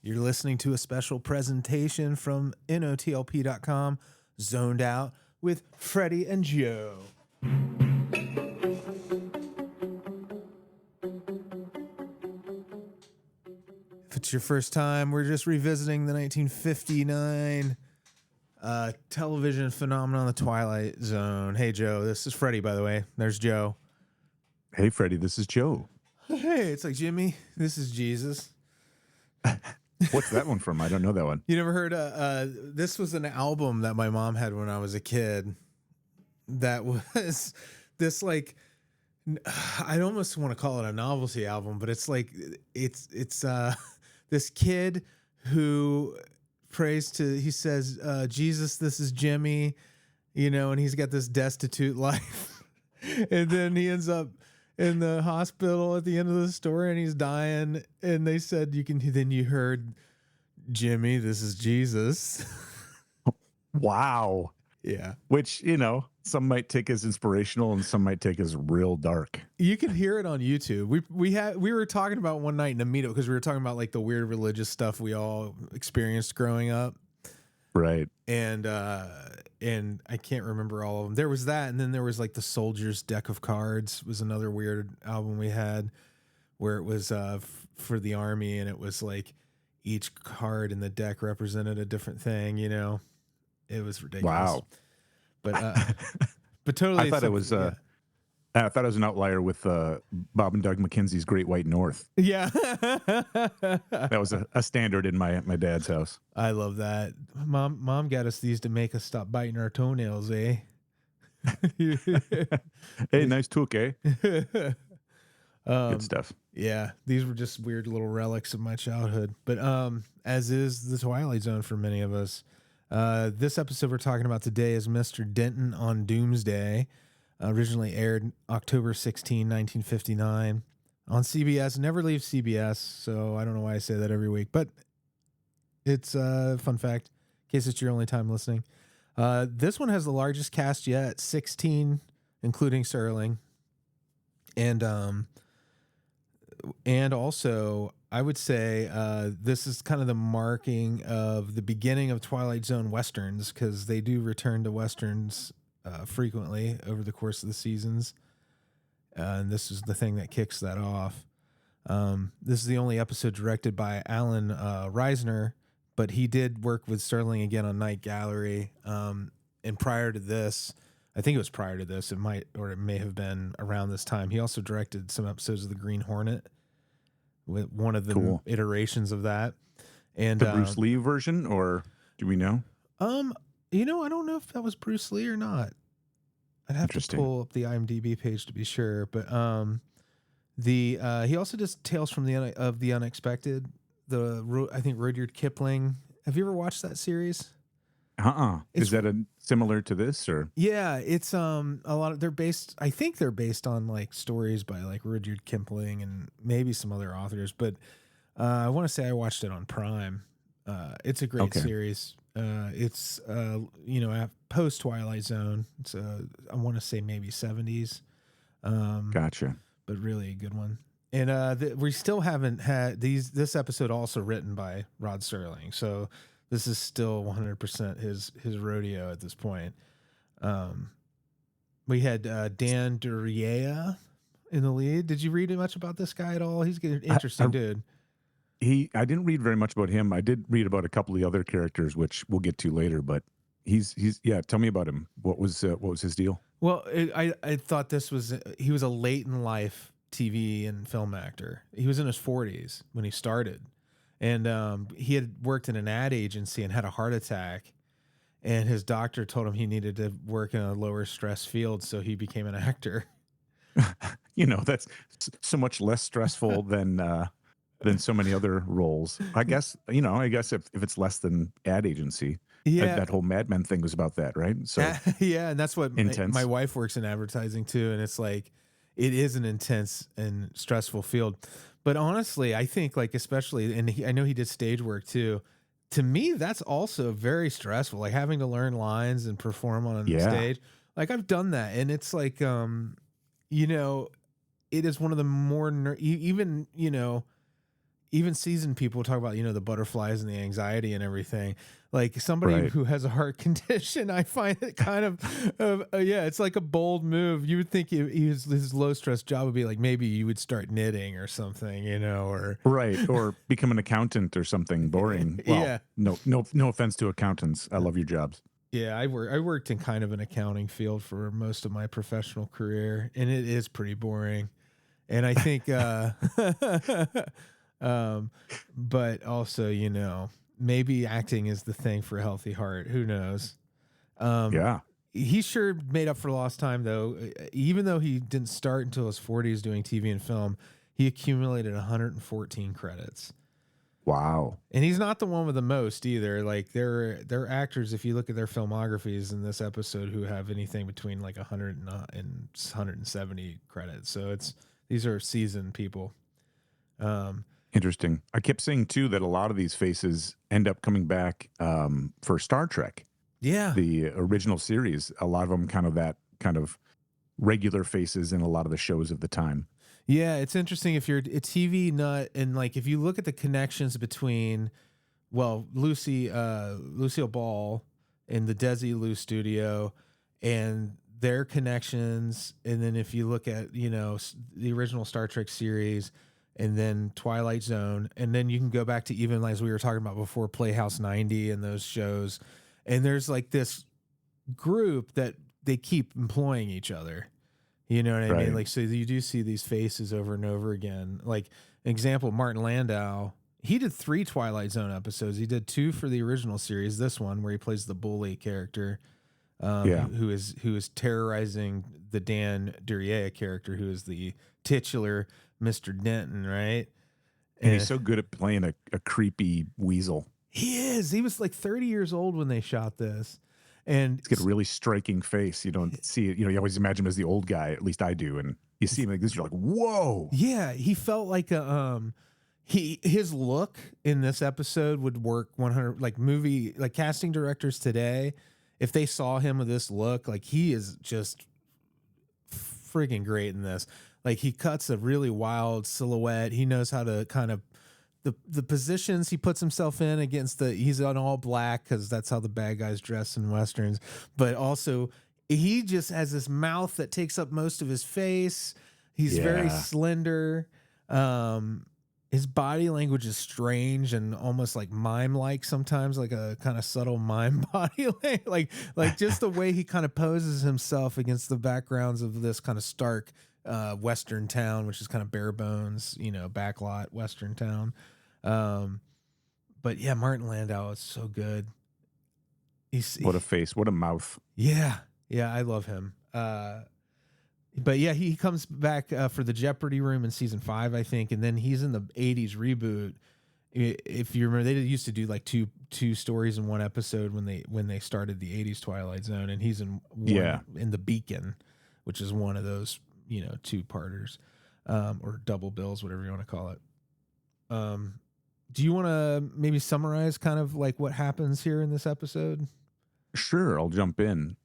You're listening to a special presentation from notlp.com, Zoned Out with Freddy and Joe. If it's your first time, we're just revisiting the 1959 television phenomenon, The Twilight Zone. Hey, Joe, this is Freddy, by the way. There's Joe. Hey, Freddy, this is Joe. Hey, it's like Jimmy. This is Jesus. What's that one from? I don't know that one. You never heard this was an album that my mom had when I was a kid that was this, like, I almost want to call it a novelty album, but it's like it's this kid who prays to, he says, Jesus, this is Jimmy, you know, and he's got this destitute life. And then he ends up in the hospital at the end of the story and he's dying. And they said, then you heard, Jimmy, this is Jesus. Wow. Yeah. Which, you know, some might take as inspirational and some might take as real dark. You can hear it on YouTube. We were talking about one night in a meetup because we were talking about like the weird religious stuff we all experienced growing up. Right. And I can't remember all of them. There was that, and then there was like the Soldier's Deck of Cards was another weird album we had where it was for the army, and it was like each card in the deck represented a different thing, you know. It was ridiculous. Wow. But totally, I thought it was I thought it was an outlier with Bob and Doug McKenzie's Great White North. Yeah. That was a standard in my dad's house. I love that. Mom got us these to make us stop biting our toenails, eh? Hey, nice took, eh? Good stuff. Yeah, these were just weird little relics of my childhood. But as is the Twilight Zone for many of us. This episode we're talking about today is Mr. Denton on Doomsday. Originally aired October 16, 1959 on CBS. Never leaves CBS, so I don't know why I say that every week. But it's a fun fact in case it's your only time listening. This one has the largest cast yet, 16, including Serling. And also, I would say this is kind of the marking of the beginning of Twilight Zone Westerns, because they do return to Westerns frequently over the course of the seasons. And this is the thing that kicks that off. This is the only episode directed by Alan Reisner, but he did work with Serling again on Night Gallery. And prior to this, I think it was prior to this, it may have been around this time, he also directed some episodes of The Green Hornet, with one of the iterations of that. And the Bruce Lee version, or do we know? You know, I don't know if that was Bruce Lee or not. I'd have to pull up the IMDb page to be sure. But he also does Tales from the Unexpected. I think Rudyard Kipling. Have you ever watched that series? Is that similar to this, or? Yeah, it's a lot of I think they're based on like stories by like Rudyard Kipling and maybe some other authors, but I want to say I watched it on Prime. It's a great series. It's post Twilight Zone. It's I want to say maybe 70s. Gotcha. But really a good one. And we still haven't had this episode also written by Rod Serling. So this is still 100% his rodeo at this point. We had Dan Duryea in the lead. Did you read much about this guy at all? He's an interesting dude. I didn't read very much about him. I did read about a couple of the other characters, which we'll get to later. But he's tell me about him. What was his deal? Well, I thought he was a late in life TV and film actor. He was in his 40s when he started. And he had worked in an ad agency and had a heart attack. And his doctor told him he needed to work in a lower stress field, so he became an actor. You know, that's so much less stressful than so many other roles. I guess if it's less than ad agency. Yeah. That whole Mad Men thing was about that, right? So yeah, and that's what intense. My wife works in advertising too, and it's like it is an intense and stressful field. But honestly, I think like especially, and I know he did stage work too. To me, that's also very stressful, like having to learn lines and perform on stage. Like I've done that, and it's like, you know, it is one of the more even, you know, even seasoned people talk about, the butterflies and the anxiety and everything. Like somebody Right. who has a heart condition, I find it kind of, yeah, it's like a bold move. You would think his low stress job would be like, maybe you would start knitting or something, or Right. Or become an accountant or something boring. Well, yeah. no offense to accountants. I love your jobs. Yeah, I worked in kind of an accounting field for most of my professional career, and it is pretty boring. And I think, um, but also, maybe acting is the thing for a healthy heart. Who knows? Um, Yeah. he sure made up for lost time, though. Even though he didn't start until his 40s doing TV and film, he accumulated 114 credits. Wow. And he's not the one with the most either. Like there are actors, if you look at their filmographies in this episode, who have anything between like 100 and 170 credits. So these are seasoned people. Interesting. I kept saying too that a lot of these faces end up coming back for Star Trek, Yeah. the original series. A lot of them kind of that kind of regular faces in a lot of the shows of the time. Yeah, it's interesting if you're a TV nut, and like if you look at the connections between, well, Lucille Ball in the Desilu studio and their connections, and then if you look at, the original Star Trek series and then Twilight Zone, and then you can go back to even as we were talking about before, Playhouse 90 and those shows, and there's like this group that they keep employing each other. You know what I mean? Right. Like, so you do see these faces over and over again. Like, an example, Martin Landau, he did 3 Twilight Zone episodes. He did 2 for the original series. This one where he plays the bully character, Yeah. who is terrorizing the Dan Duryea character, who is the titular Mr. Denton, right? And he's so good at playing a creepy weasel. He is. He was like 30 years old when they shot this. And He's got a really striking face. You don't see it. You always imagine him as the old guy. At least I do. And you see him like this, you're like, whoa. yeah, he felt like his look in this episode would work 100, like casting directors today, if they saw him with this look, like he is just freaking great in this. Like he cuts a really wild silhouette. He knows how to kind of the positions he puts himself in against he's on all black because that's how the bad guys dress in westerns. But also he just has this mouth that takes up most of his face. He's very slender. His body language is strange and almost like mime-like sometimes, like a kind of subtle mime body, like just the way he kind of poses himself against the backgrounds of this kind of stark Western town, which is kind of bare bones, backlot Western town. But yeah, Martin Landau is so good. What a face. What a mouth. Yeah. I love him. But yeah, he comes back for the Jeopardy room in season 5, I think, and then he's in the 80s reboot. If you remember, they used to do like two stories in one episode when they started the 80s Twilight Zone, and he's in one in the Beacon, which is one of those 2-parters or double bills, whatever you want to call it. Do you want to maybe summarize kind of like what happens here in this episode? Sure, I'll jump in.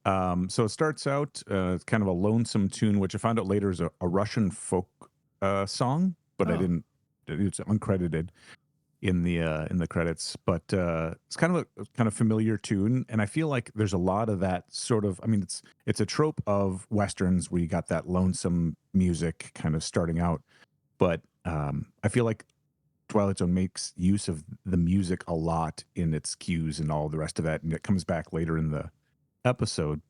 So it starts out kind of a lonesome tune, which I found out later is a Russian folk song, but I didn't. It's uncredited in the credits, but it's kind of familiar tune, and I feel like there's a lot of that sort of. I mean, it's a trope of westerns where you got that lonesome music kind of starting out, but I feel like Twilight Zone makes use of the music a lot in its cues and all the rest of that, and it comes back later in the episode.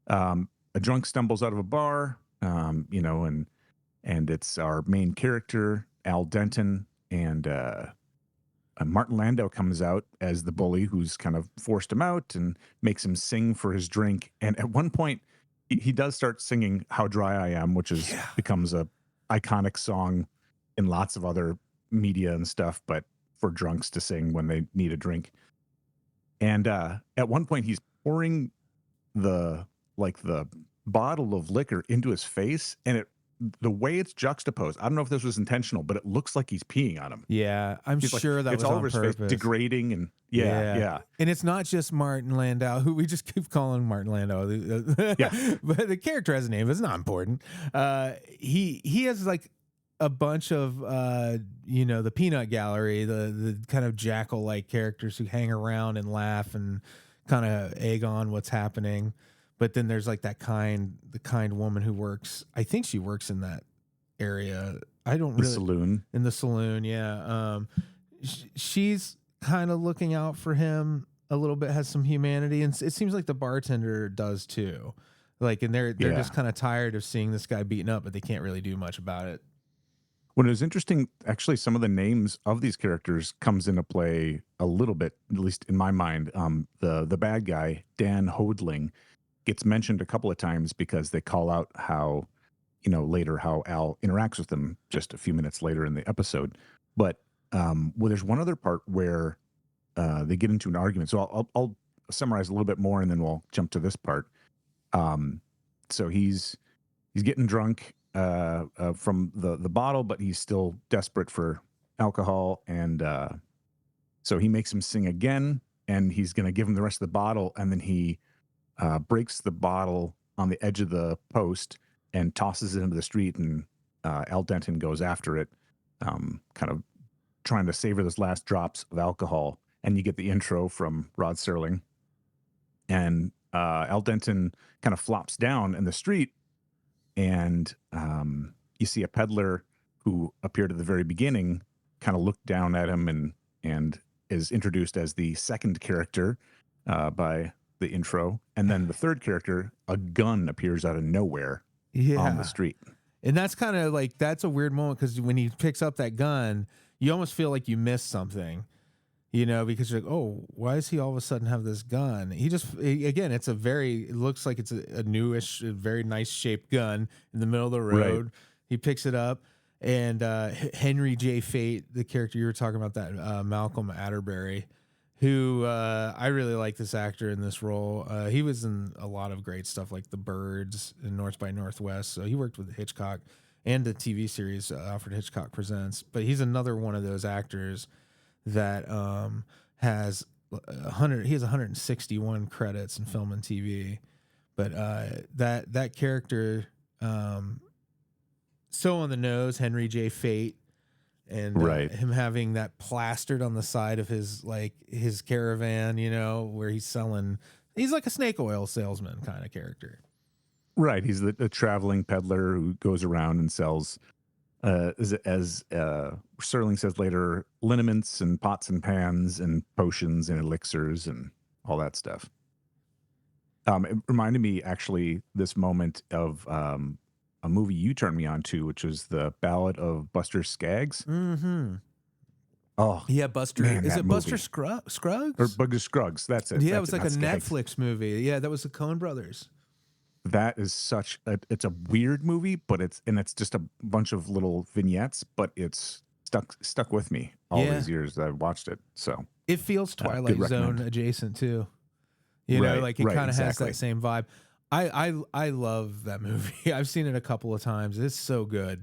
A drunk stumbles out of a bar, and it's our main character, Al Denton, and Martin Landau comes out as the bully who's kind of forced him out and makes him sing for his drink. And at one point, he does start singing "How Dry I Am," which becomes a iconic song in lots of other media and stuff, but for drunks to sing when they need a drink. And at one point he's pouring the bottle of liquor into his face, and the way it's juxtaposed, I don't know if this was intentional, but it looks like he's peeing on him. Yeah, I'm sure that it's was all on over his purpose. face, degrading, and yeah. And it's not just Martin Landau, who we just keep calling Martin Landau. But the character has a name. It's not important. He has like a bunch of the peanut gallery, the kind of jackal like characters who hang around and laugh and kind of egg on what's happening. But then there's like the kind woman who works, I think she works in that area. I don't The really, saloon. in the saloon. Yeah. She's kind of looking out for him a little bit, has some humanity. And it seems like the bartender does too. Like, and they're Yeah. just kind of tired of seeing this guy beaten up, but they can't really do much about it. When it was interesting, actually, some of the names of these characters comes into play a little bit, at least in my mind. The bad guy, Dan Hodling, gets mentioned a couple of times because they call out how, later how Al interacts with them just a few minutes later in the episode. But well, there's one other part where they get into an argument. So I'll summarize a little bit more, and then we'll jump to this part. So he's getting drunk from the bottle, but he's still desperate for alcohol, and so he makes him sing again, and he's going to give him the rest of the bottle, and then he breaks the bottle on the edge of the post and tosses it into the street, and Al Denton goes after it, kind of trying to savor those last drops of alcohol. And you get the intro from Rod Serling, and Al Denton kind of flops down in the street, and you see a peddler who appeared at the very beginning kind of look down at him, and is introduced as the second character by the intro. And then the third character, a gun appears out of nowhere on the Yeah. street. And that's kind of like, that's a weird moment because when he picks up that gun, you almost feel like you missed something, because you're like, oh, why does he all of a sudden have this gun? Again, it looks like it's a newish, a very nice shaped gun in the middle of the Right. road. He picks it up, and Henry J. Fate, the character you were talking about, that Malcolm Atterbury, who I really like this actor in this role. He was in a lot of great stuff like The Birds and North by Northwest. So he worked with Hitchcock and the TV series Alfred Hitchcock Presents. But he's another one of those actors that has 100. He has 161 credits in film and TV. But that character, so on the nose, Henry J. Fate, and Right. him having that plastered on the side of his caravan, where he's like a snake oil salesman kind of character. Right. He's the traveling peddler who goes around and sells, as Serling says later, liniments and pots and pans and potions and elixirs and all that stuff. It reminded me, actually, this moment of a movie you turned me on to, which was the Ballad of Buster Scruggs. Mm-hmm. Oh, Yeah, Buster. man, Is that it Buster movie. Scruggs? Or Buster Scruggs. That's it. Yeah, it That's was it. like Not a Skaggs. Netflix movie. Yeah, that was the Coen brothers. That is it's a weird movie, but it's just a bunch of little vignettes, but it's stuck with me all Yeah. these years that I've watched it. So It feels good Twilight Zone recommend. adjacent too. Right, Like it right, kind of has exactly. that same vibe. I love that movie. I've seen it a couple of times. It's so good.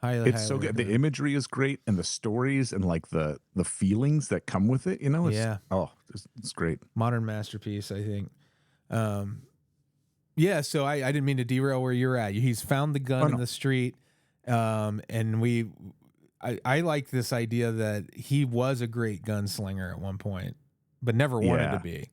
Highly, It's highly so good. The recommend. imagery is great, and the stories and like the feelings that come with it. Yeah, It's great. modern masterpiece, I think. Um, yeah, so I didn't mean to derail where you're at. He's found the Oh gun in no, the street, and I like this idea that he was a great gunslinger at one point, but never wanted to yeah, be.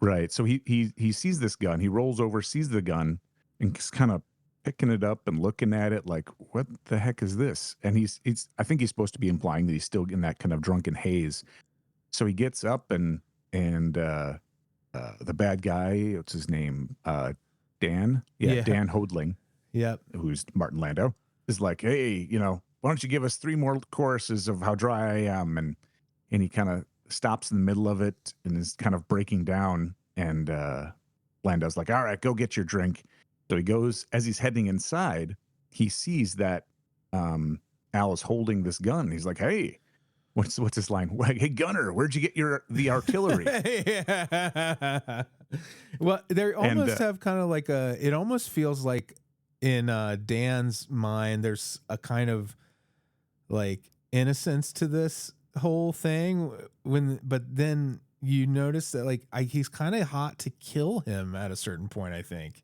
right. So he sees this gun. He rolls over, sees the gun, and is kind of picking it up and looking at it like, what the heck is this? And he's I think he's supposed to be implying that he's still in that kind of drunken haze. So he gets up, and the bad guy, what's his name? Dan? Yeah, Yeah. Dan Hodling, Yep. who's Martin Landau, is like, hey, why don't you give us 3 more choruses of how dry I am? And he kind of stops in the middle of it and is kind of breaking down. And Landau's like, all right, go get your drink. So he goes, as he's heading inside, he sees that Al is holding this gun. He's like, hey, what's his line? Hey, Gunner, where'd you get the artillery? Yeah. Well, they And almost have kind of like it almost feels like in Dan's mind, there's a kind of like innocence to this whole thing but then you notice that he's kind of hot to kill him at a certain point, I think.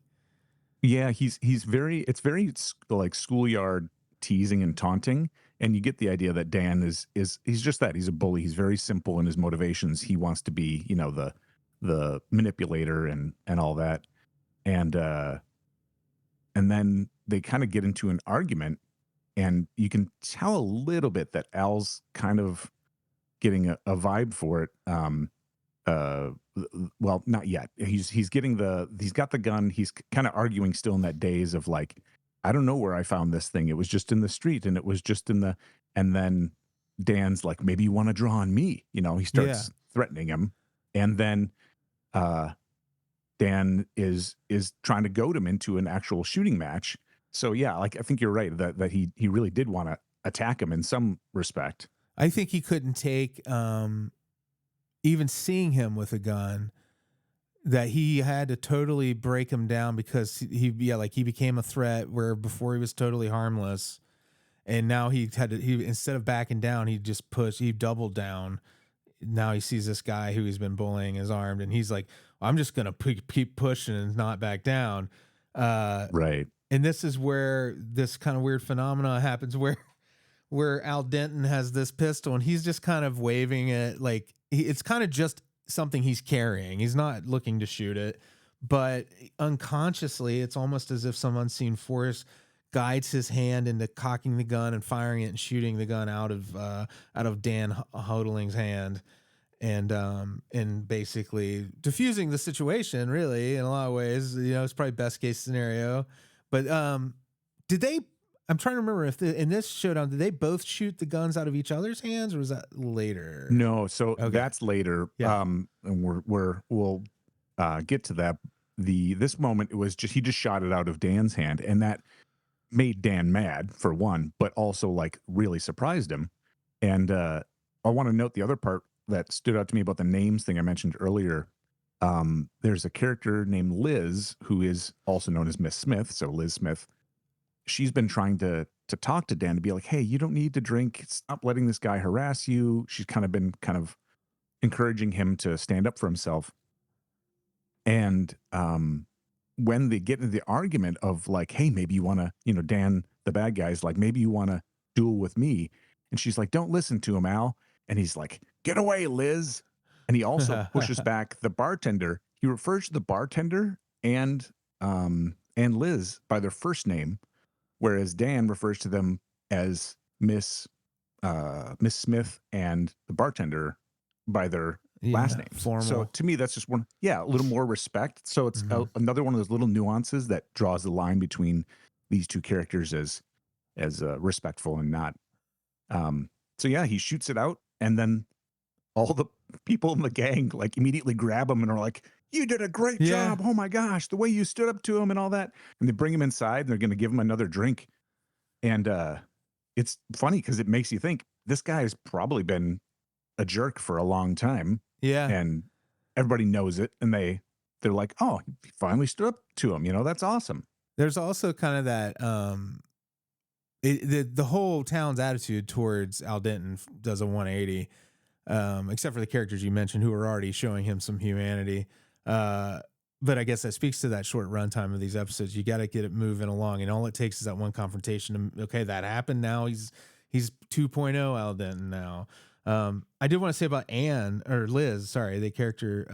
yeah, he's very, it's very like schoolyard teasing and taunting. And you get the idea that Dan is he's just that. He's a bully. He's very simple in his motivations. He wants to be, the manipulator and all that. And then they kind of get into an argument, and you can tell a little bit that Al's kind of getting a vibe for it. Well, not yet. He's got the gun. He's kind of arguing still in that daze of like, I don't know where I found this thing. It was just in the street, and it was just and then Dan's like, maybe you want to draw on me. He starts threatening him. And then Dan is trying to goad him into an actual shooting match. So yeah, like I think you're right that he really did want to attack him in some respect. I think he couldn't take even seeing him with a gun, that he had to totally break him down, because he became a threat where before he was totally harmless. And now he instead of backing down, he doubled down. Now he sees this guy who he's been bullying is armed, and he's like, I'm just going to keep pushing and not back down. Right. And this is where this kind of weird phenomena happens where Al Denton has this pistol, and he's just kind of waving it like it's kind of just something he's carrying. He's not looking to shoot it, but unconsciously, it's almost as if some unseen force guides his hand into cocking the gun and firing it and shooting the gun out of Dan Hodling's hand, and basically diffusing the situation. Really, in a lot of ways, it's probably best case scenario. But did they? I'm trying to remember if in this showdown, did they both shoot the guns out of each other's hands, or was that later? No, so that's later. Yeah. And we'll get to that. This moment, it was he just shot it out of Dan's hand, and that made Dan mad for one, but also like really surprised him. And I want to note the other part that stood out to me about the names thing I mentioned earlier. There's a character named Liz, who is also known as Miss Smith. So Liz Smith. She's been trying to talk to Dan to be like, hey, you don't need to drink. Stop letting this guy harass you. She's kind of encouraging him to stand up for himself. And when they get into the argument of like, hey, maybe you want to, Dan, the bad guy's like, maybe you want to duel with me. And she's like, don't listen to him, Al. And he's like, get away, Liz. And he also pushes back the bartender. He refers to the bartender and Liz by their first name, whereas Dan refers to them as Miss Smith and the bartender by their last names. Formal. So to me, that's just a little more respect. So it's another one of those little nuances that draws the line between these two characters as respectful and not. So yeah, he shoots it out, and then all the people in the gang like immediately grab him and are like, you did a great job. Oh my gosh, the way you stood up to him and all that. And they bring him inside, and they're going to give him another drink. And it's funny because it makes you think this guy has probably been a jerk for a long time. Yeah. And everybody knows it. And they're like, oh, he finally stood up to him. That's awesome. There's also kind of that, the whole town's attitude towards Al Denton does a 180, except for the characters you mentioned who are already showing him some humanity. But I guess that speaks to that short runtime of these episodes. You got to get it moving along, and all it takes is that one confrontation. Okay, that happened. Now he's 2.0 Al Denton now. I did want to say about Liz, sorry, the character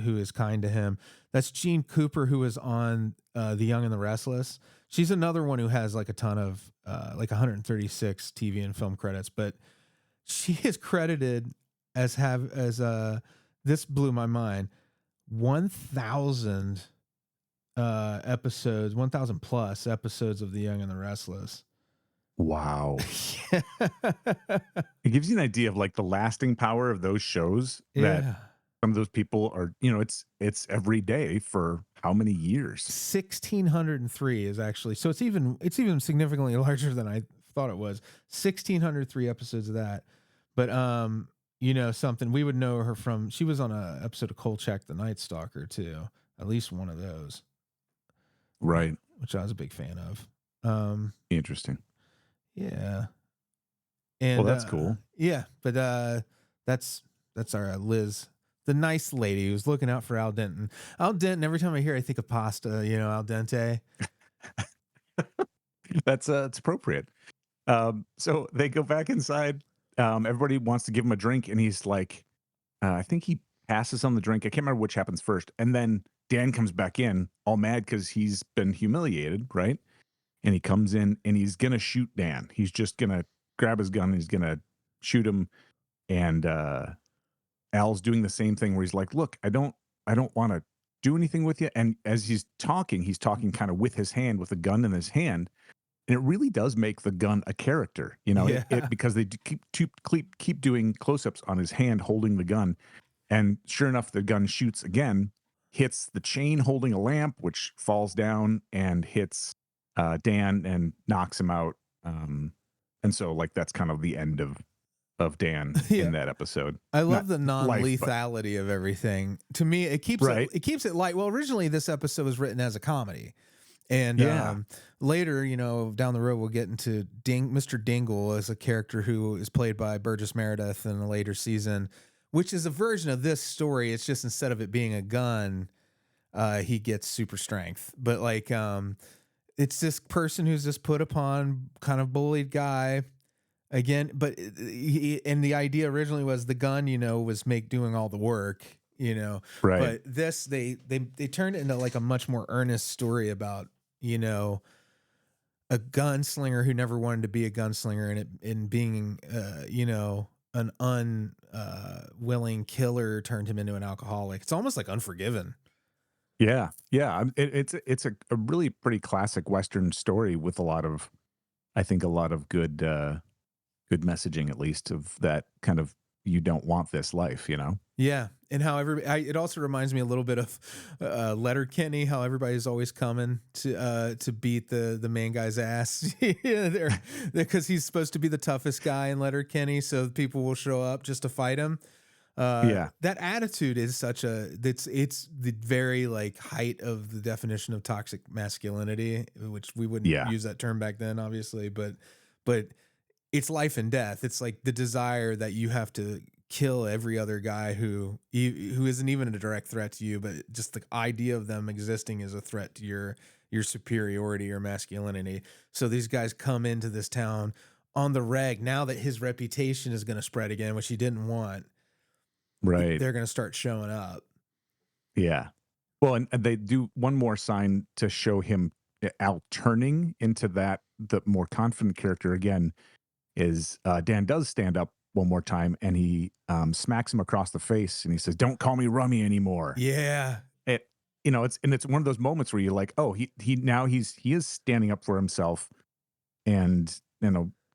who is kind to him. That's Jean Cooper, who was on The Young and the Restless. She's another one who has like a ton of 136 TV and film credits, but she is credited as this blew my mind. 1,000 episodes, 1,000 plus episodes of The Young and the Restless. Wow. It gives you an idea of like the lasting power of those shows that some of those people are, it's every day for how many years? 1,603 is actually, so it's even significantly larger than I thought it was. 1,603 episodes of that. But something we would know her from. She was on an episode of Kolchak the Night Stalker too, at least one of those, right? Which I was a big fan of. Interesting. Yeah, and well, that's cool. Yeah, but that's our Liz, the nice lady who's looking out for Al Denton. Al Denton. Every time I hear, I think of pasta. Al dente. That's it's appropriate. So they go back inside. Everybody wants to give him a drink, and he's like, I think he passes on the drink. I can't remember which happens first. And then Dan comes back in, all mad because he's been humiliated, right? And he comes in and he's gonna shoot Dan. He's just gonna grab his gun. And he's gonna shoot him. And Al's doing the same thing where he's like, "Look, I don't want to do anything with you." And as he's talking kind of with his hand, with a gun in his hand, and it really does make the gun a character, you know. It Yeah. because they keep doing close-ups on his hand holding the gun, and sure enough, the gun shoots again, hits the chain holding a lamp, which falls down and hits Dan and knocks him out. And so, like, that's kind of the end of Dan Yeah. in that episode. I Not love the life, but non-lethality of everything. To me, right. it keeps it light. Well, originally this episode was written as a comedy. And Yeah. later, down the road, we'll get into Mr. Dingle as a character who is played by Burgess Meredith in a later season, which is a version of this story. It's just instead of it being a gun, he gets super strength. But like, it's this person who's this put upon, kind of bullied guy again. But and the idea originally was the gun, was doing all the work. Right. But this they turned it into like a much more earnest story about a gunslinger who never wanted to be a gunslinger, and being an unwilling killer turned him into an alcoholic. It's almost like Unforgiven. Yeah. Yeah. It's a really pretty classic Western story with I think a lot of good messaging, at least, of that kind of, you don't want this life, you know? Yeah, and how it also reminds me a little bit of Letterkenny, how everybody's always coming to beat the main guy's ass. Yeah, because he's supposed to be the toughest guy in Letterkenny, so people will show up just to fight him. Yeah. That attitude is it's the very like height of the definition of toxic masculinity, which we wouldn't Yeah. use that term back then, obviously, but it's life and death. It's like the desire that you have to kill every other guy who isn't even a direct threat to you, but just the idea of them existing is a threat to your superiority or masculinity. So these guys come into this town on the reg now that his reputation is going to spread again, which he didn't want. Right. They're going to start showing up. Yeah. Well, and they do one more sign to show him, Al turning into the more confident character again, is Dan does stand up one more time, and he smacks him across the face, and he says, "Don't call me Rummy anymore." Yeah. It's one of those moments where you're like, oh, he is standing up for himself, and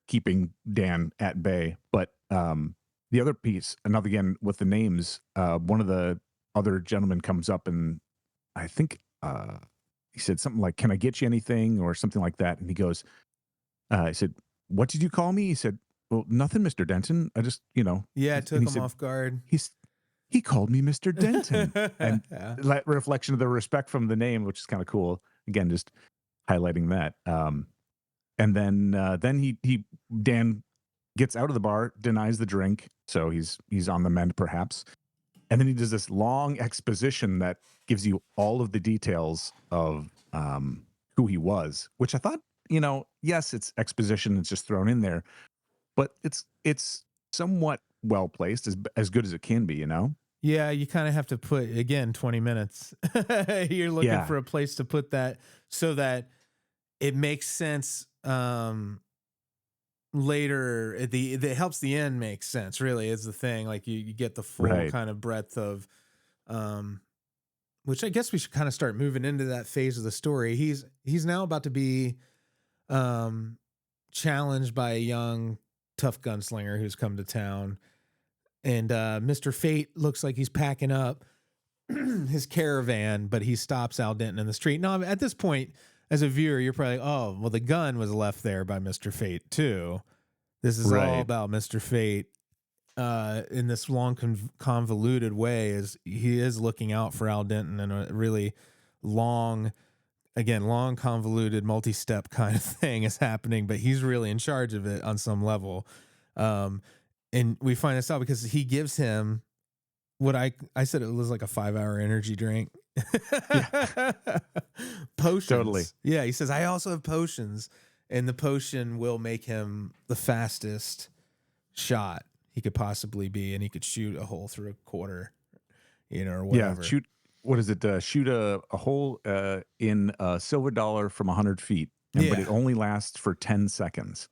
keeping Dan at bay. But the other piece, another again with the names, one of the other gentlemen comes up, and I think he said something like, "Can I get you anything?" or something like that, and he goes, I said, "What did you call me?" He said, "Well, nothing, Mr. Denton. I just, Yeah, it took he him said, off guard. He called me Mr. Denton." And Yeah. that reflection of the respect from the name, which is kind of cool. Again, just highlighting that. And then Dan gets out of the bar, denies the drink, so he's on the mend perhaps. And then he does this long exposition that gives you all of the details of who he was, which I thought, yes, it's exposition, it's just thrown in there, but it's somewhat well placed, as good as it can be. Yeah, you kind of have to put again 20 minutes. You're looking Yeah. for a place to put that so that it makes sense later. It helps the end make sense. Really, is the thing. Like you get the full Right. kind of breadth of, which I guess we should kind of start moving into that phase of the story. He's now about to be challenged by a young tough gunslinger who's come to town, and Mr. Fate looks like he's packing up his caravan, but he stops Al Denton in the street. Now, at this point, as a viewer, you're probably like, oh, well, the gun was left there by Mr. Fate too. This is all Right. about Mr. Fate in this long convoluted way. Is he is looking out for Al Denton in a really long convoluted multi-step kind of thing is happening, but he's really in charge of it on some level. And we find this out because he gives him what I said it was like a 5-hour energy drink. Yeah. Potions. Totally. Yeah, he says, I also have potions. And the potion will make him the fastest shot he could possibly be, and he could shoot a hole through a quarter, or Yeah, whatever. shoot. What is it? Shoot a hole in a silver dollar from 100 feet, but Yeah. it only lasts for 10 seconds.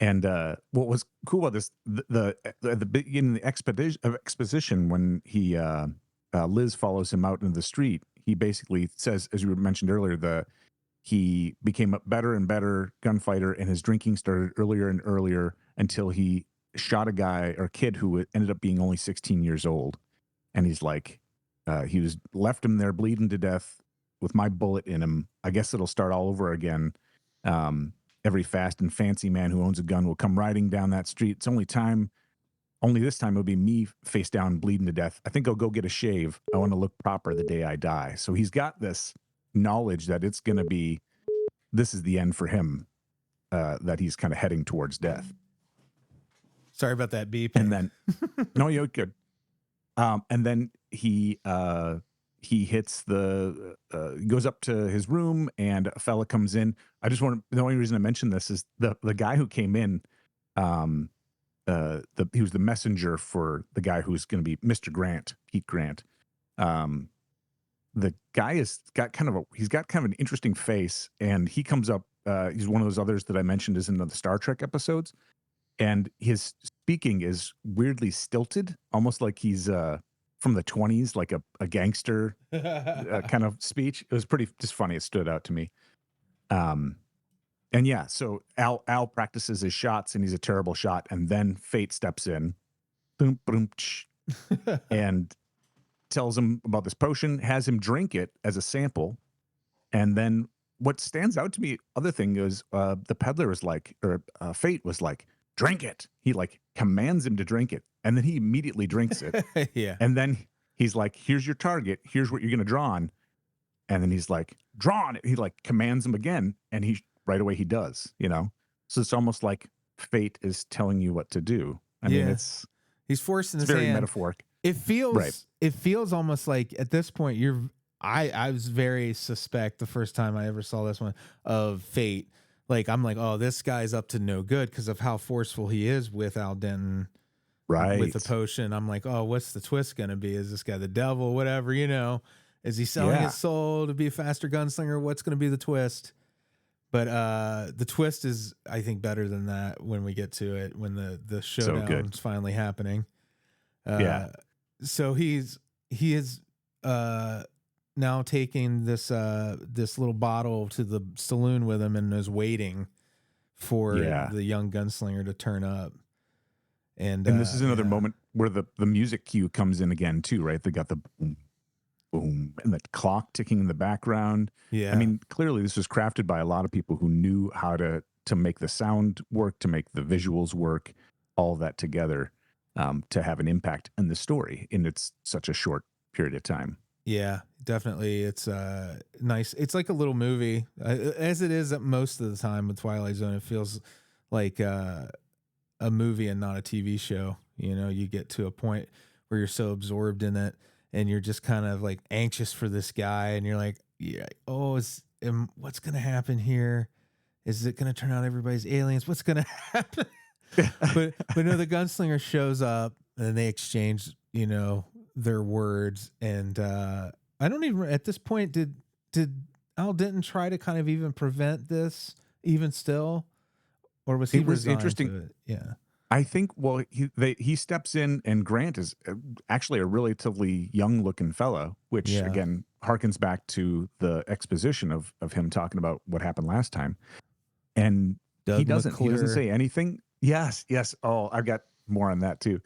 And what was cool about this, at the beginning of the exposition, when Liz follows him out into the street, he basically says, as you mentioned earlier, he became a better and better gunfighter, and his drinking started earlier and earlier until he shot a guy or kid who ended up being only 16 years old. And he's like, he was left him there bleeding to death with my bullet in him. I guess it'll start all over again. Every fast and fancy man who owns a gun will come riding down that street. It's only this time it'll be me face down bleeding to death. I think I'll go get a shave. I want to look proper the day I die. So he's got this knowledge that this is the end for him, that he's kind of heading towards death. Sorry about that beeping. And then, no, you're good. And then he hits goes up to his room, and a fella comes in. The only reason I mention this is the guy who came in, he was the messenger for the guy who's going to be Mr. Grant, Pete Grant. The guy he's got kind of an interesting face, and he comes up, he's one of those others that I mentioned is in the Star Trek episodes. And his speaking is weirdly stilted, almost like he's from the 1920s, like a gangster kind of speech. It was pretty just funny. It stood out to me. And yeah, so Al practices his shots, and he's a terrible shot. And then Fate steps in, boom, boom, and tells him about this potion, has him drink it as a sample. And then what stands out to me, other thing is the peddler was like, or Fate was like, drink it. He like commands him to drink it, and then he immediately drinks it. Yeah. And then he's like, here's your target. Here's what you're going to draw on. And then he's like, draw on it. He like commands him again, and right away he does, So it's almost like fate is telling you what to do. I mean, he's forcing his very hand. metaphoric. It feels right. It feels almost like at this point I was very suspect the first time I ever saw this one of Fate. Like, I'm like, oh, this guy's up to no good because of how forceful he is with Al Denton, right? With the potion. I'm like, oh, what's the twist going to be? Is this guy the devil? Whatever, Is he selling his soul to be a faster gunslinger? What's going to be the twist? But the twist is, I think, better than that when we get to it, when the showdown's finally happening. So he is now taking this little bottle to the saloon with him and is waiting for the young gunslinger to turn up. And this is another moment where the music cue comes in again too, right? They got the boom, boom, and the clock ticking in the background. Yeah. I mean, clearly this was crafted by a lot of people who knew how to make the sound work, to make the visuals work, all of that together, to have an impact in the story in such a short period of time. Yeah, definitely. It's nice. It's like a little movie, as it is most of the time with Twilight Zone. It feels like a movie and not a TV show. You get to a point where you're so absorbed in it, and you're just kind of like anxious for this guy, and you're like, yeah, oh, what's going to happen here? Is it going to turn out everybody's aliens? What's going to happen? but no, the gunslinger shows up, and they exchange, their words. And I don't even, at this point, did Al Denton try to kind of even prevent this even still, or was he interesting to it? Yeah, I think, well, he steps in, and Grant is actually a relatively young looking fellow, which again harkens back to the exposition of him talking about what happened last time. And he doesn't say anything. Yes. Oh, I've got more on that too.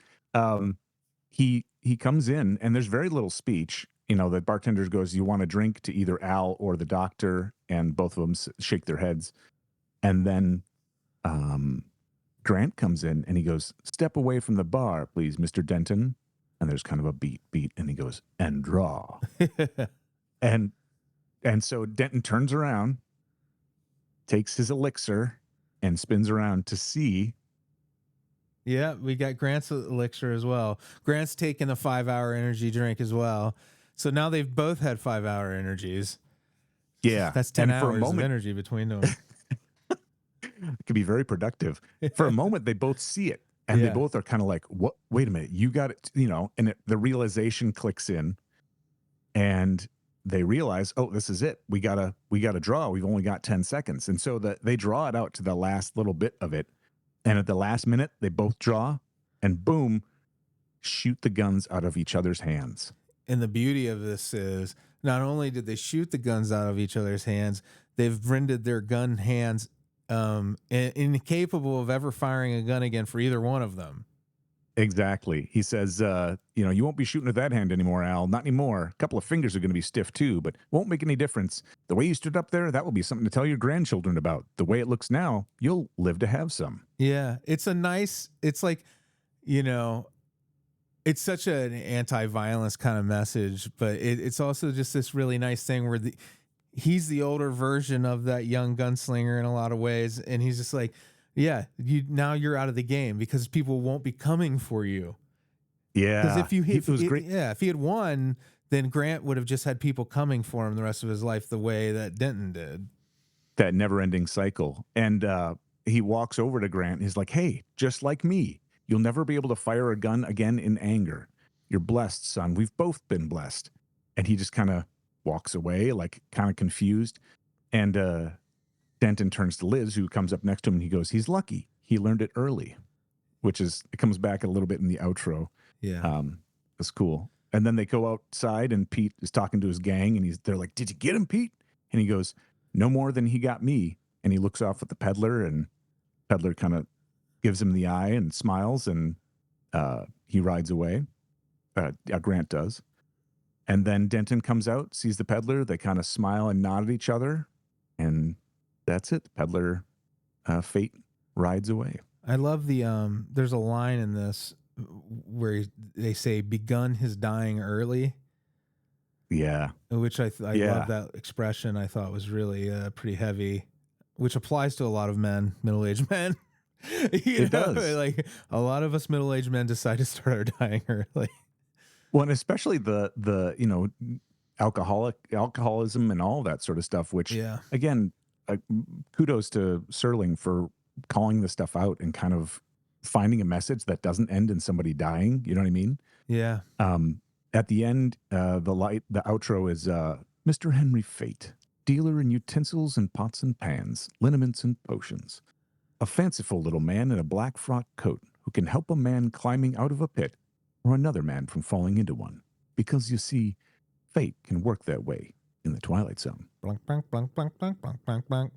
He comes in, and there's very little speech. The bartender goes, "You want a drink?" to either Al or the doctor, and both of them shake their heads. And then Grant comes in, and he goes, "Step away from the bar, please, Mr. Denton." And there's kind of a beat, and he goes, "And draw." and so Denton turns around, takes his elixir, and spins around to see. Yeah, we got Grant's elixir as well. Grant's taking a 5-hour energy drink as well. So now they've both had 5-hour energies. Yeah. That's 10 hours of energy between them. It can be very productive. For a moment, they both see it, and they Yeah. both are kind of like, "What? Wait a minute, you got it," and the realization clicks in, and they realize, "Oh, this is it. We gotta draw. We've only got 10 seconds," and so they draw it out to the last little bit of it, and at the last minute, they both draw, and boom, shoot the guns out of each other's hands. And the beauty of this is not only did they shoot the guns out of each other's hands, they've rendered their gun hands incapable of ever firing a gun again for either one of them. Exactly. He says, you won't be shooting with that hand anymore, Al. Not anymore. A couple of fingers are going to be stiff too, but won't make any difference. The way you stood up there, that will be something to tell your grandchildren about. The way it looks now, you'll live to have some. Yeah, it's like, you know, it's such an anti-violence kind of message, but it's also just this really nice thing where he's the older version of that young gunslinger in a lot of ways, and he's just like, yeah, you're out of the game because people won't be coming for you. Because Yeah. if It was great. yeah, if he had won, then Grant would have just had people coming for him the rest of his life the way that Denton did. That never ending cycle. And he walks over to Grant. He's like, hey, just like me, you'll never be able to fire a gun again in anger. You're blessed, son. We've both been blessed. And he just kind of walks away, like kind of confused. And Denton turns to Liz, who comes up next to him, and he goes, he's lucky. He learned it early, it comes back a little bit in the outro. Yeah. It's cool. And then they go outside, and Pete is talking to his gang, and they're like, did you get him, Pete? And he goes, no more than he got me. And he looks off at the peddler, and peddler kind of gives him the eye and smiles, and he rides away. Grant does. And then Denton comes out, sees the peddler. They kind of smile and nod at each other, and that's it. The peddler fate rides away. I love there's a line in this where they say begun his dying early, Yeah. which I Yeah. love that expression. I thought was really pretty heavy, which applies to a lot of men, middle-aged men. It does. Like a lot of us middle-aged men decide to start our dying early. Well, and especially the alcoholism and all that sort of stuff, which Yeah. again, kudos to Serling for calling this stuff out and kind of finding a message that doesn't end in somebody dying. You know what I mean? Yeah. At the end, the outro is Mr. Henry Fate, dealer in utensils and pots and pans, liniments and potions. A fanciful little man in a black frock coat who can help a man climbing out of a pit or another man from falling into one. Because you see, fate can work that way in the Twilight Zone. Blunk, blunk, blunk, blunk, blunk, blunk, blunk, blunk.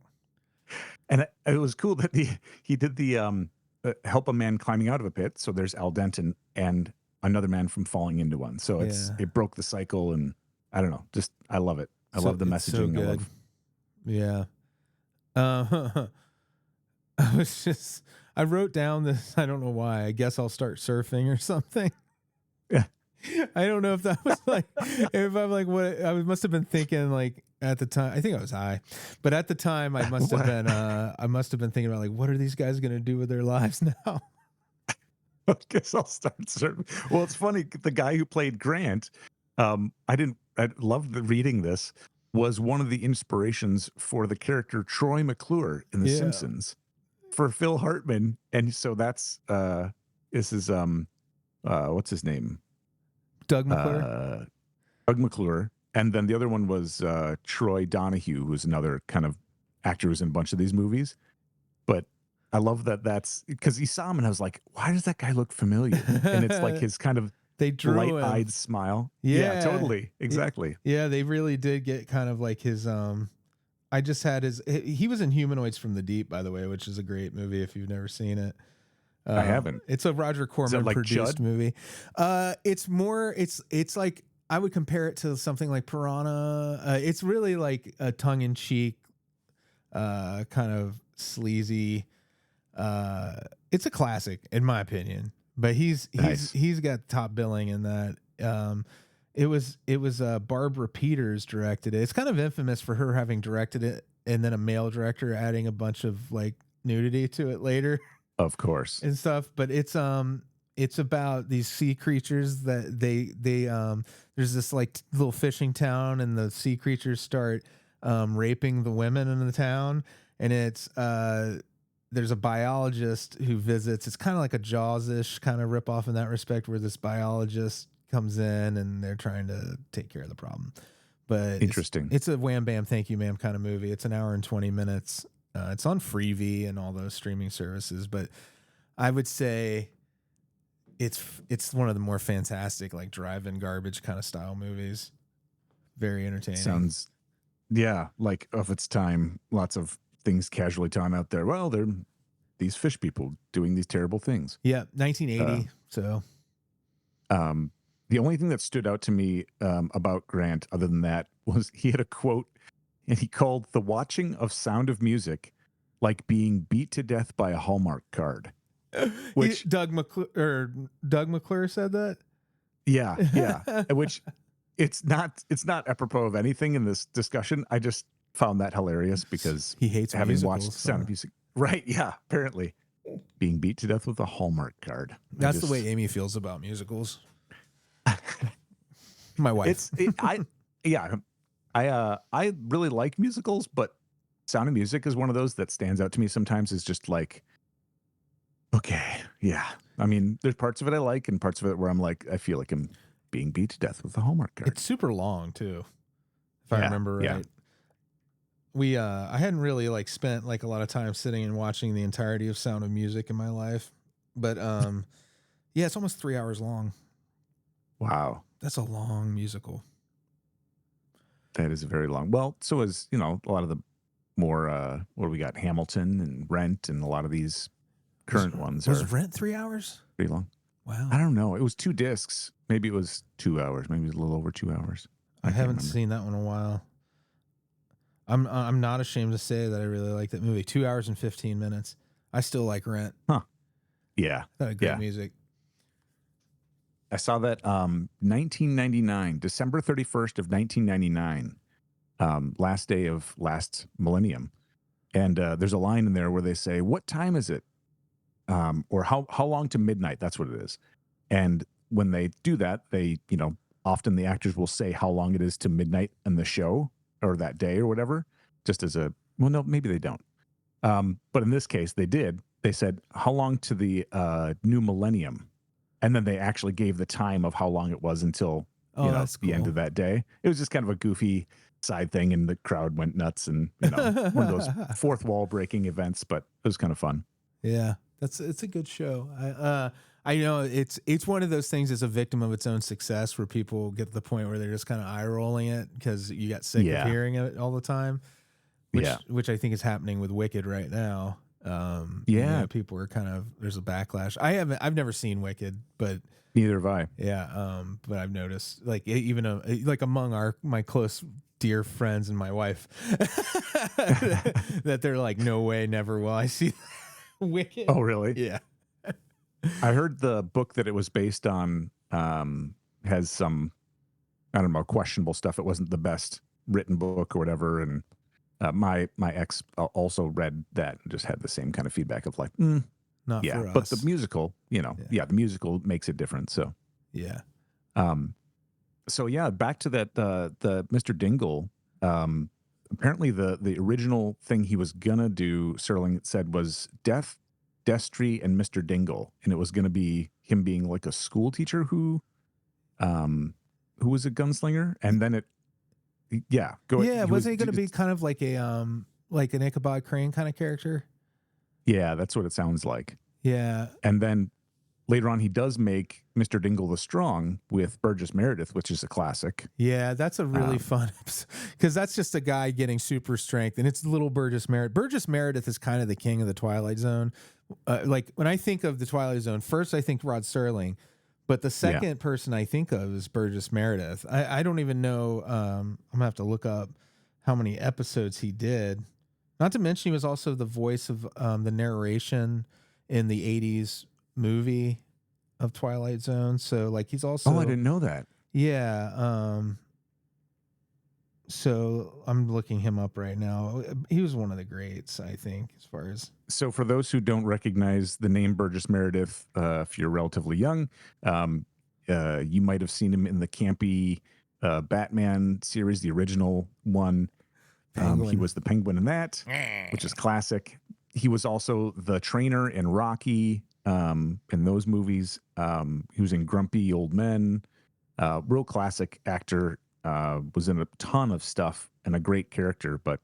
And it was cool that he did the help a man climbing out of a pit. So there's Al Denton and another man from falling into one. So it broke the cycle, and I don't know, just I love it. I love the messaging. So good. Yeah. I wrote down this. I don't know why. I guess I'll start surfing or something. Yeah. I don't know if that was like, if I'm like, what I must have been thinking like at the time. I think I was high, but at the time I must have been thinking about like, what are these guys going to do with their lives now? I guess I'll start surfing. Well, it's funny. The guy who played Grant, I loved reading this, was one of the inspirations for the character Troy McClure in The Simpsons for Phil Hartman. And so this is, what's his name? Doug McClure. Doug McClure. And then the other one was Troy Donahue, who's another kind of actor who's in a bunch of these movies. But I love that's because he saw him and I was like, why does that guy look familiar? And it's like his kind of light-eyed smile. Yeah, totally. Exactly. Yeah, they really did get kind of like his I just had he was in Humanoids from the Deep, by the way, which is a great movie if you've never seen it. I haven't. It's a Roger Corman like produced Judd? movie. It's like I would compare it to something like Piranha. It's really like a tongue-in-cheek, kind of sleazy. It's a classic in my opinion, but he's got top billing in that. It was Barbara Peters directed it. It's kind of infamous for her having directed it and then a male director adding a bunch of like nudity to it later. Of course. And stuff, but it's about these sea creatures that they there's this like little fishing town and the sea creatures start raping the women in the town, and it's there's a biologist who visits. It's kind of like a Jaws-ish kind of ripoff in that respect, where this biologist comes in and they're trying to take care of the problem. But Interesting. it's a wham bam thank you ma'am kind of movie. It's an hour and 20 minutes. It's on Freevee and all those streaming services, but I would say it's one of the more fantastic, like, drive-in garbage kind of style movies. Very entertaining. Sounds, yeah, like of its time. Lots of things casually thrown out there. Well, they're these fish people doing these terrible things. Yeah, 1980. So the only thing that stood out to me about Grant, other than that, was he had a quote, and he called the watching of Sound of Music like being beat to death by a Hallmark card. Which Doug McClure said that. Yeah, yeah. Which it's not apropos of anything in this discussion. I just found that hilarious because he hates having musicals, watched Sound of Music. Right, yeah, apparently. Being beat to death with a Hallmark card. That's the way Amy feels about musicals. My wife. I really like musicals, but Sound of Music is one of those that stands out to me sometimes as just like, okay, yeah. I mean, there's parts of it I like and parts of it where I'm like, I feel like I'm being beat to death with a Hallmark card. It's super long too, if I remember right. Yeah. I hadn't really like spent like a lot of time sitting and watching the entirety of Sound of Music in my life, but yeah, it's almost 3 hours long. Wow, that's a long musical. That is very long. Well, so is, a lot of the more what do we got? Hamilton and Rent and a lot of these current ones. Was Rent 3 hours? Pretty long. Wow. I don't know. It was 2 discs. Maybe it was 2 hours. Maybe it was a little over 2 hours. I haven't seen that one in a while. I'm not ashamed to say that I really like that movie. 2 hours and 15 minutes. I still like Rent. Huh. Yeah. That had great music. I saw that 1999, December 31st of 1999, last day of last millennium. And there's a line in there where they say, "What time is it?" Or how long to midnight? That's what it is. And when they do that, they, often the actors will say how long it is to midnight in the show or that day or whatever, just as a, well, no, maybe they don't. But in this case, they did. They said, how long to the new millennium? And then they actually gave the time of how long it was until, the end of that day. It was just kind of a goofy side thing, and the crowd went nuts, and, one of those fourth wall breaking events, but it was kind of fun. Yeah, it's a good show. I know it's one of those things that's a victim of its own success, where people get to the point where they're just kind of eye rolling it because you got sick of hearing it all the time. Which I think is happening with Wicked right now. People are kind of, there's a backlash. I've never seen Wicked, but neither have I. Yeah, but I've noticed, like, even like among my close dear friends and my wife, that they're like, no way, never will I see Wicked. Oh, really? Yeah. I heard the book that it was based on has some, I don't know, questionable stuff. It wasn't the best written book or whatever, and my ex also read that and just had the same kind of feedback of like, not for us. But the musical, the musical makes it different. So yeah. So yeah, back to that the Mr. Dingle. Apparently the original thing he was gonna do, Serling said, was Death, Destry, and Mr. Dingle, and it was gonna be him being like a school teacher who was a gunslinger, and then it. Yeah, wasn't he going to be kind of like a like an Ichabod Crane kind of character? Yeah, that's what it sounds like. Yeah, and then later on, he does make Mr. Dingle the Strong with Burgess Meredith, which is a classic. Yeah, that's a really fun episode, because that's just a guy getting super strength, and it's little Burgess Meredith. Burgess Meredith is kind of the king of the Twilight Zone. Like, when I think of the Twilight Zone, first I think Rod Serling. But the second person I think of is Burgess Meredith. I don't even know. I'm going to have to look up how many episodes he did. Not to mention, he was also the voice of the narration in the 80s movie of Twilight Zone. So, like, he's also... Oh, I didn't know that. Yeah. So I'm looking him up right now. He was one of the greats, I think, as far as... So for those who don't recognize the name Burgess Meredith, if you're relatively young, you might have seen him in the campy Batman series, the original one. He was the Penguin in that, which is classic. he was also the trainer in Rocky, in those movies. He was in Grumpy Old Men. Real classic actor. Was in a ton of stuff and a great character. But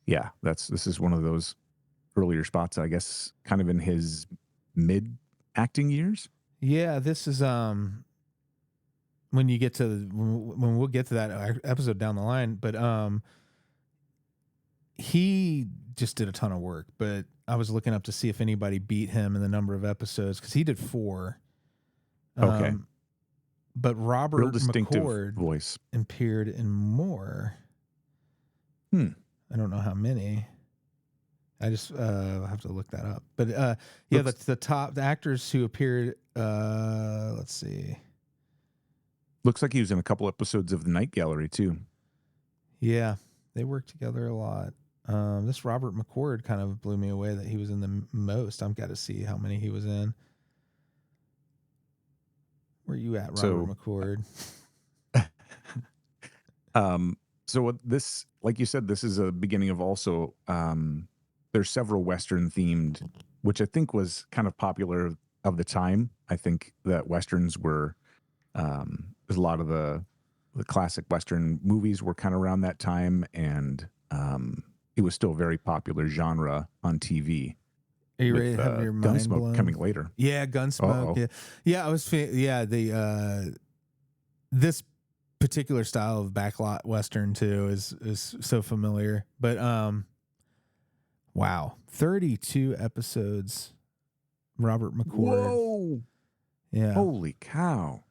yeah, this is one of those earlier spots, I guess, kind of in his mid acting years. Yeah, this is when you get to when we'll get to that episode down the line, but he just did a ton of work. But I was looking up to see if anybody beat him in the number of episodes because he did 4. Okay. But Real Robert distinctive McCord voice. appeared in more. I don't know how many. I just have to look that up. But yeah, that's the actors who appeared. Let's see. Looks like he was in a couple episodes of The Night Gallery too. Yeah, they worked together a lot. This Robert McCord kind of blew me away that he was in the most. I've got to see how many he was in. Where you at, Robert McCord? So what this, like you said, this is a beginning of also, there's several Western themed, which I think was kind of popular of the time. I think that Westerns were, there's a lot of the classic Western movies were kind of around that time. And it was still a very popular genre on TV. Are you with, ready to have your mind Gunsmoke blown? coming later. Yeah, Gunsmoke. Yeah, yeah. I was. Yeah, the this particular style of backlot Western too is so familiar. But wow, 32 episodes. Robert McCord. Whoa! Yeah. Holy cow!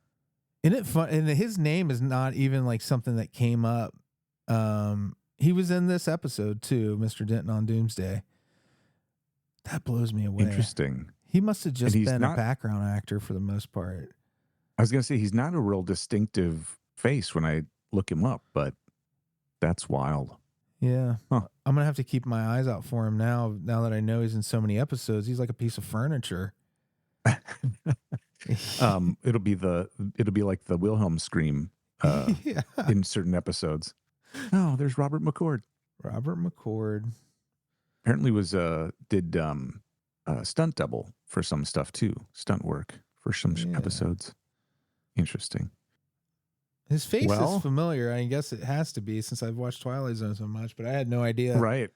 Isn't it fun? And his name is not even like something that came up. He was in this episode too, Mr. Denton on Doomsday. That blows me away. Interesting. He must have just been a background actor for the most part. I was going to say he's not a real distinctive face when I look him up, but that's wild. Yeah. Huh. I'm going to have to keep my eyes out for him now that I know he's in so many episodes. He's like a piece of furniture. It'll be like the Wilhelm scream yeah. in certain episodes. Oh, there's Robert McCord. Robert McCord. Apparently did stunt double for some stuff too. Stunt work for some episodes. Interesting. His face is familiar. I guess it has to be since I've watched Twilight Zone so much, but I had no idea. Right.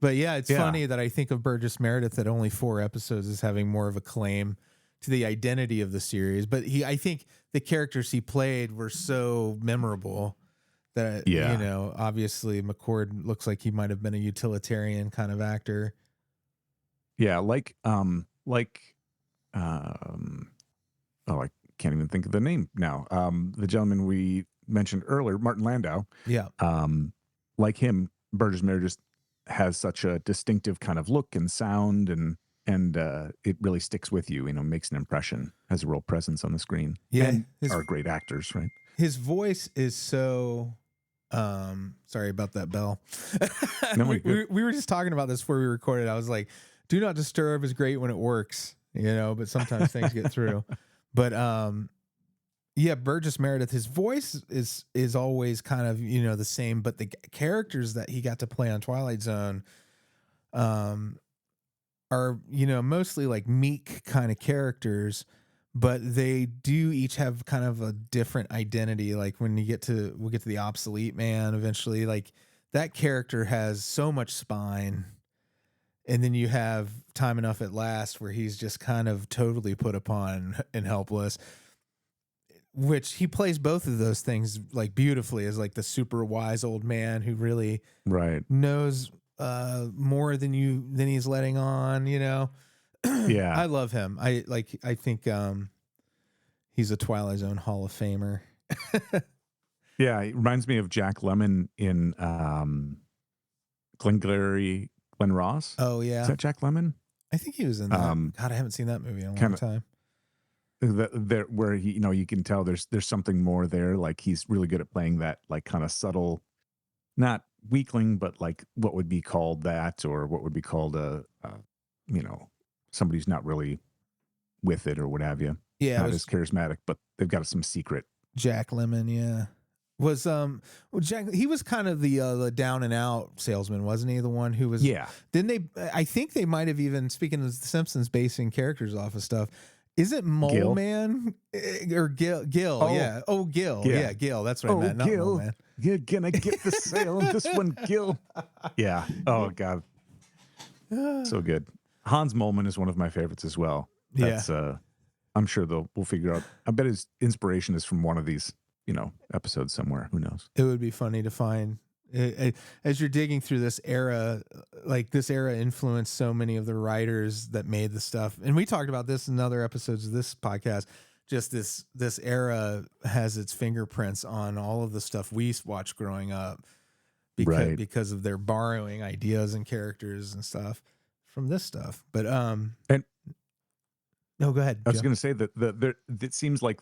But yeah, it's funny that I think of Burgess Meredith at only 4 episodes as having more of a claim to the identity of the series. But I think the characters he played were so memorable that, you know, obviously McCord looks like he might have been a utilitarian kind of actor. Yeah. I can't even think of the name now. The gentleman we mentioned earlier, Martin Landau. Yeah. Like him, Burgess Meredith has such a distinctive kind of look and sound, and it really sticks with you. You know, makes an impression, has a real presence on the screen. Yeah, and are great actors, right? His voice is so. Sorry about that bell. No, we were just talking about this before we recorded. I was like, "Do Not Disturb" is great when it works, you know, but sometimes things get through. But yeah, Burgess Meredith, his voice is always kind of, you know, the same, but the characters that he got to play on Twilight Zone are, you know, mostly like meek kind of characters, but they do each have kind of a different identity. Like when we'll get to the obsolete man eventually, like that character has so much spine. And then you have Time Enough at Last, where he's just kind of totally put upon and helpless, which he plays both of those things like beautifully as like the super wise old man who really knows more than he's letting on, you know? Yeah. I love him. I think he's a Twilight Zone Hall of Famer. Yeah. It reminds me of Jack Lemmon in Glen Ross. Oh yeah. Is that Jack Lemmon? I think he was in that. God, I haven't seen that movie in a long time. Where he, you know, you can tell there's something more there. Like he's really good at playing that, like kind of subtle, not weakling, but like what would be called that, or what would be called you know, somebody who's not really with it or what have you. Yeah, not as charismatic, but they've got some secret. Jack Lemmon, yeah. Was well, Jack, he was kind of the down and out salesman, wasn't he? The one who was. Yeah. Didn't they? I think they might have even, speaking of the Simpsons, basing characters off of stuff. Is it Mole Gil? Man or Gil? Gil, Oh, yeah. Oh, Gil, yeah. yeah, Gil. That's what I meant. Not Mole Gil, Man. you're gonna get the sale on this one, Gil. Yeah. Oh God, so good. Hans Moleman is one of my favorites as well. That's I'm sure we'll figure out. I bet his inspiration is from one of these, episodes somewhere. Who knows? It would be funny to find as you're digging through this era. Like, this era influenced so many of the writers that made the stuff, and we talked about this in other episodes of this podcast. Just this era has its fingerprints on all of the stuff we watched growing up, because of their borrowing ideas and characters and stuff from this stuff. But and no, go ahead. I was going to say that it seems like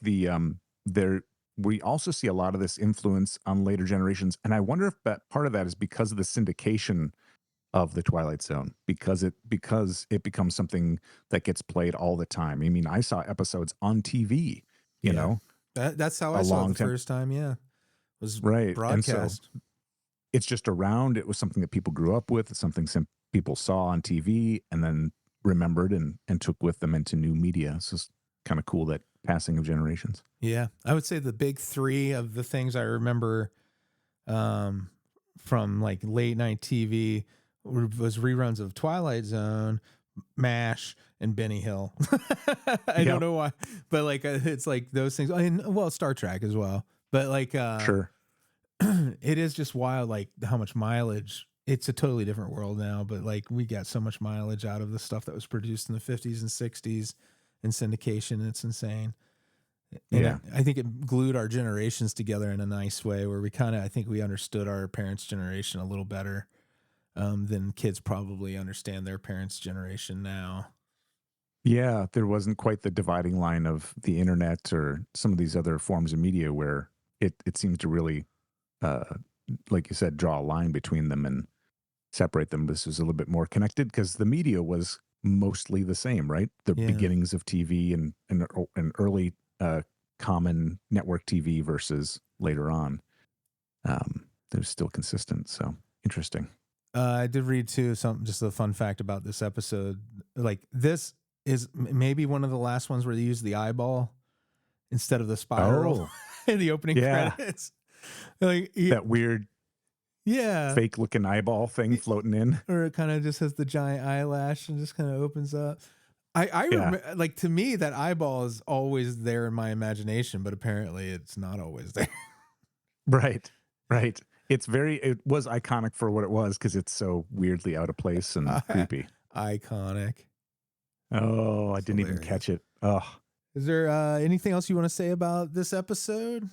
we also see a lot of this influence on later generations, and I wonder if part of that is because of the syndication of the Twilight Zone, because it becomes something that gets played all the time. I mean, I saw episodes on TV. You know, that's how I saw it the first time. Yeah, was right broadcast. And so it's just around. It was something that people grew up with. It's something people saw on TV and then remembered and took with them into new media. So it's kind of cool, that passing of generations. Yeah, I would say the big three of the things I remember from like late night TV was reruns of Twilight Zone, MASH, and Benny Hill. I don't know why, but like it's like those things. I mean, well, Star Trek as well, but like sure, it is just wild, like how much mileage. It's a totally different world now, but like we got so much mileage out of the stuff that was produced in the 50s and 60s in syndication. It's insane. And I think it glued our generations together in a nice way, where I think we understood our parents' generation a little better than kids probably understand their parents' generation now. Yeah, there wasn't quite the dividing line of the internet or some of these other forms of media where it seems to really, like you said, draw a line between them and separate them. This was a little bit more connected because the media was mostly the same, right? The beginnings of TV and early common network TV versus later on. They're still consistent. So interesting. I did read too just a fun fact about this episode. Like, this is maybe one of the last ones where they use the eyeball instead of the spiral in the opening credits. Like that weird, fake looking eyeball thing floating in, or it kind of just has the giant eyelash and just kind of opens up. I remember, like, to me, that eyeball is always there in my imagination, but apparently it's not always there. Right. It was iconic for what it was, because it's so weirdly out of place and creepy. Iconic. Oh, I didn't even catch it. Oh, is there anything else you want to say about this episode?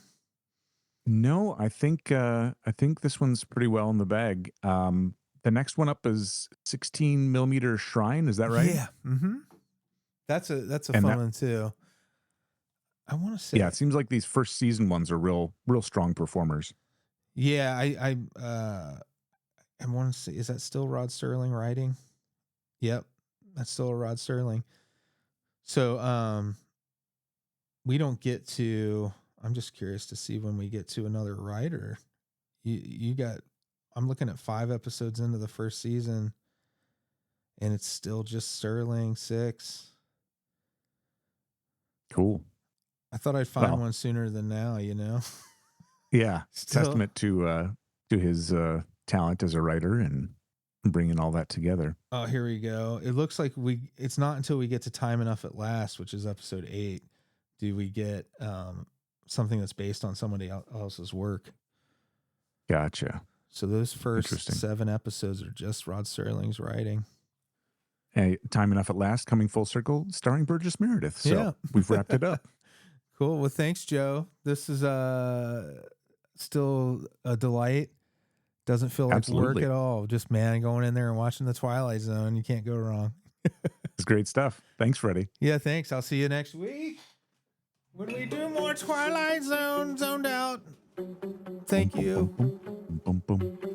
No, I think this one's pretty well in the bag. The next one up is 16 millimeter Shrine. Is that right? Yeah. Mm-hmm. That's a fun one too. I want to say. Yeah, it seems like these first season ones are real strong performers. Yeah, I want to say, is that still Rod Serling writing? Yep, that's still a Rod Serling. So we don't get to. I'm just curious to see when we get to another writer. I'm looking at 5 episodes into the first season, and it's still just Serling 6. Cool. I thought I'd find one sooner than now, Yeah, testament to his talent as a writer and bringing all that together. Oh, here we go. It looks like it's not until we get to Time Enough at Last, which is episode 8, do we get something that's based on somebody else's work. Gotcha. So those first 7 episodes are just Rod Serling's writing. Hey, Time Enough at Last, coming full circle, starring Burgess Meredith. So we've wrapped it up. Cool. Well, thanks, Joe. This is still a delight. Doesn't feel like work at all. Just, man, going in there and watching the Twilight Zone. You can't go wrong. It's great stuff. Thanks, Freddy. Yeah, thanks. I'll see you next week when we do more Twilight Zone, Zoned Out. Thank you. Boom, boom, boom.